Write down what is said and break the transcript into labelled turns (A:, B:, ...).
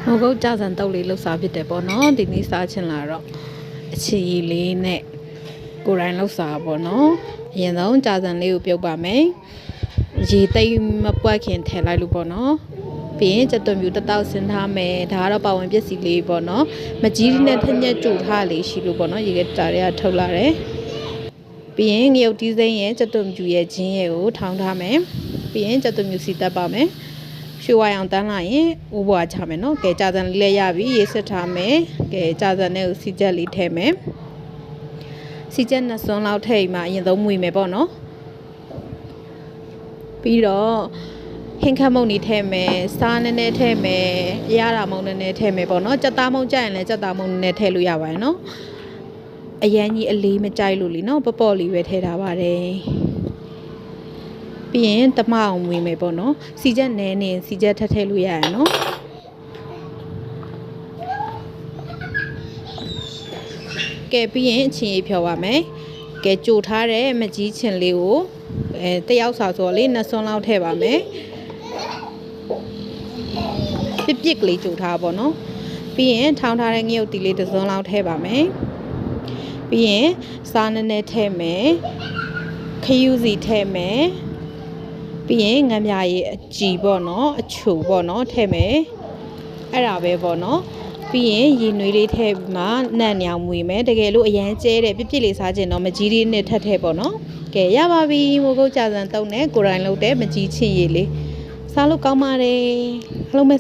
A: ဟိုကုတ်ကြဆန်တုပ်လေးလှုပ်စားဖြစ်တယ်ပေါ့နော်ဒီနေ့စားချင်လာတော့အချီလေးနဲ့ကိုယ်တိုင်လှုပ်စားပေါ့နော်အရင်ဆုံးကြဆန်လေးကိုပြုတ်ပါမယ်ရေသိမ်းမပွက်ခင်ထည့်လိုက်လို့ပေါ့နော်ပြီးရင်ကြက်သွန်ပြူတစ်တောက်ဆင်းထားမယ်ဒါကတော့ပါဝင်ပစ္စည်းလေးပေါ့နော်မကြီးနဲ့ထက်ညက်ကြိုထားလေးရှိလို့ပေါ့နော်ရေကတာတွေကထုတ်လာတယ်ပြီးရင်ငရုတ်တီးစိမ်းရဲ့ကြက်သွန်ပြူရဲ့ဂျင်းရဲ့ကိုထောင်းထားမယ်ပြီးရင်ကြက်သွန်ပြူစီတက်ပါမယ်ရွှေဝါရောင်တန်းလာရင်ဥပွားချမယ်နော်ကဲကြာစံလေးလည်းရပြီရေစစ်ထားမယ်ကဲကြာစံနဲ့ကိုစီချက်လေးထည့်မယ်စီချက်နှစ်စွန်းလောက်ထည့်မှအရင်ဆုံးမွေမယ်ပေါ့နော်ပြီးတော့ဟင်းခတ်မုံနေထည့်မယ်စားနည်းနည်းထည့်မယ်ရတာမုံနည်းနည်းထည့်မယ်ပေါ့နော်ကြက်သားမုံကြိုက်ရင်လည်းကြက်သားမုံနည်းနည်းထည့်လို့ရပါတယ်နော်အရန်ကြီးအလေးမကြိုက်လို့လीနော်ပေါ့ပေါ့လေးပဲထည့်ထားပါတယ်ပြီးရင်တမအောင်မွေးမယ်ပေါ့နော်စီချက်နဲနေစီချက်ထပ်ထည့်လို့ရရနော်ကဲပြီးရင်အချင်းရေးဖြော်ပါမယ်ကဲကြိုထားတဲ့မကြီးချင်လေးကိုတယောက်စာဆိုလေးနှစ်စွန်းလောက်ထည့်ပါမယ်ပြစ်ကလေးကြိုထားပါတော့နော်ပြီးရင်ထောင်းထားတဲ့ငရုတ်တီလေးတစ်စွန်းလောက်ထည့်ပါမယ်ပြီးရင်စားနည်းနည်းထည့်မယ်ခရူးစီထည့်မယ်ပြီးရင်ငမ်းပြားရေးအကြည်ပေါ့နော်အချိုပေါ့နော်ထည့်မယ်အဲ့ဒါပဲပေါ့နော်ပြီးရင်ရေနွေးလေးထည့်ပြီးမှနှံ့ညောင်မွေမယ်တကယ်လို့အရန်ကျဲတယ်ပြစ်လေးစားခြင်းတော့မကြီးလေးနဲ့ထည့်ပေါ့နော်ကဲရပါပြီမိုးကုတ်ကြာစံတုံးနဲ့ကိုယ်တိုင်လုပ်တဲ့မကြီးချင်းရေလေးစားလို့ကောင်းပါတယ်အားလုံးပဲ